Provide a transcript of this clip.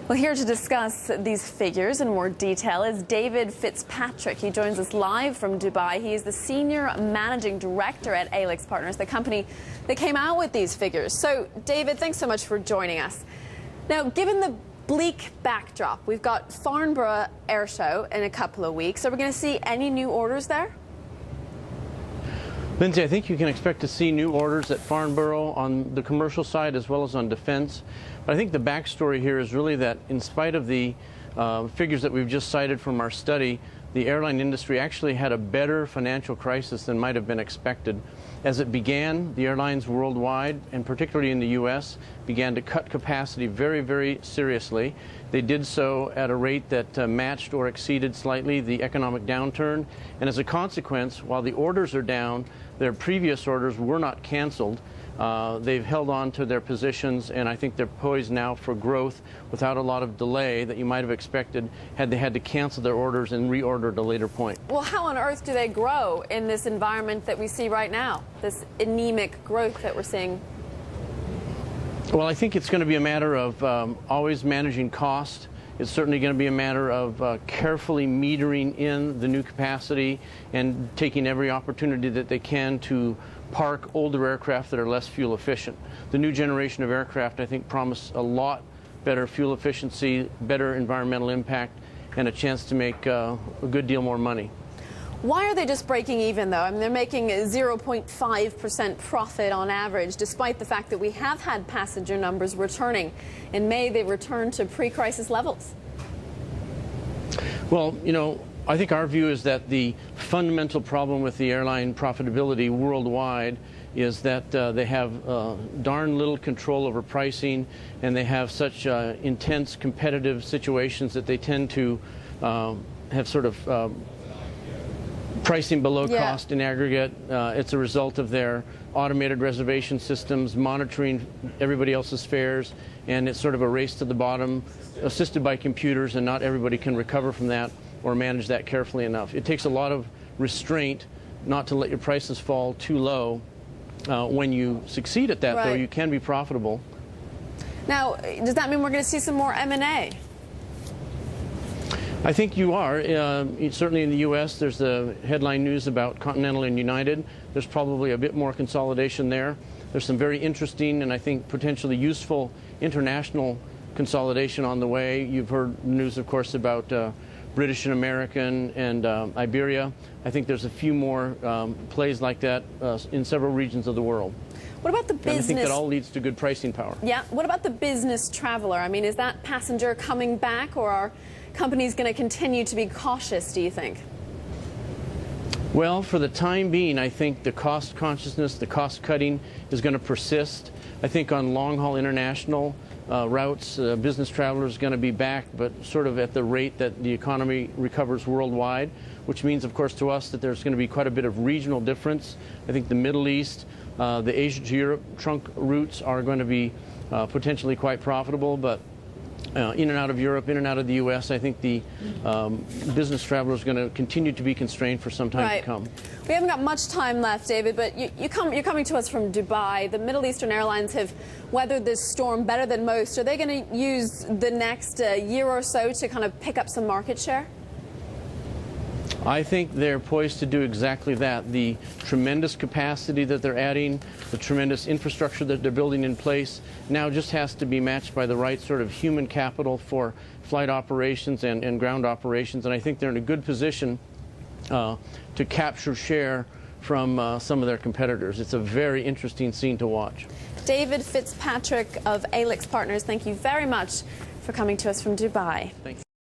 Well, here to discuss these figures in more detail is David Fitzpatrick. He joins us live from Dubai. He is the Senior Managing Director at AlixPartners, the company that came out with these figures. So, David, thanks so much for joining us. Now, given the bleak backdrop, we've got Farnborough Air Show in a couple of weeks. Are we going to see any new orders there? Lindsay, I think you can expect to see new orders at Farnborough on the commercial side as well as on defense. But I think the backstory here is really that in spite of the figures that we've just cited from our study, the airline industry actually had a better financial crisis than might have been expected. As it began, the airlines worldwide, and particularly in the U.S., began to cut capacity very, very seriously. They did so at a rate that matched or exceeded slightly the economic downturn. And as a consequence, while the orders are down, their previous orders were not canceled. They've held on to their positions, and I think they're poised now for growth without a lot of delay that you might have expected had they had to cancel their orders and reorder at a later point. Well, how on earth do they grow in this environment that we see right now, this anemic growth that we're seeing? Well, I think it's going to be a matter of always managing cost. It's certainly going to be a matter of carefully metering in the new capacity and taking every opportunity that they can to park older aircraft that are less fuel efficient. The new generation of aircraft, I think, promise a lot better fuel efficiency, better environmental impact, and a chance to make a good deal more money. Why are they just breaking even, though? I mean, they're making a 0.5% profit on average, despite the fact that we have had passenger numbers returning. In May, they returned to pre-crisis levels. Well, you know, I think our view is that the fundamental problem with the airline profitability worldwide is that they have darn little control over pricing, and they have such intense competitive situations that they tend to have sort of pricing below cost in aggregate. It's a result of their automated reservation systems, monitoring everybody else's fares, and it's sort of a race to the bottom, assisted by computers, and not everybody can recover from that or manage that carefully enough. It takes a lot of restraint not to let your prices fall too low. When you succeed at that, though, you can be profitable. Now, does that mean we're going to see some more M&A? I think you are. Certainly in the U.S., there's the headline news about Continental and United. There's probably a bit more consolidation there. There's some very interesting and I think potentially useful international consolidation on the way. You've heard news, of course, about British and American and Iberia. I think there's a few more plays like that in several regions of the world. What about the business? And I think that all leads to good pricing power. Yeah. What about the business traveler? I mean, is that passenger coming back, or are companies going to continue to be cautious, do you think? Well, for the time being, I think the cost consciousness, the cost cutting is going to persist. I think on long-haul international routes, business travelers are going to be back, but sort of at the rate that the economy recovers worldwide, which means, of course, to us that there's going to be quite a bit of regional difference. I think the Middle East, the Asia to Europe trunk routes are going to be potentially quite profitable, but in and out of Europe, in and out of the U.S., I think the business traveler is going to continue to be constrained for some time to come. We haven't got much time left, David, but you're coming to us from Dubai. The Middle Eastern airlines have weathered this storm better than most. Are they going to use the next year or so to kind of pick up some market share? I think they're poised to do exactly that. The tremendous capacity that they're adding, the tremendous infrastructure that they're building in place, now just has to be matched by the right sort of human capital for flight operations and ground operations. And I think they're in a good position to capture share from some of their competitors. It's a very interesting scene to watch. David Fitzpatrick of AlixPartners, thank you very much for coming to us from Dubai. Thanks.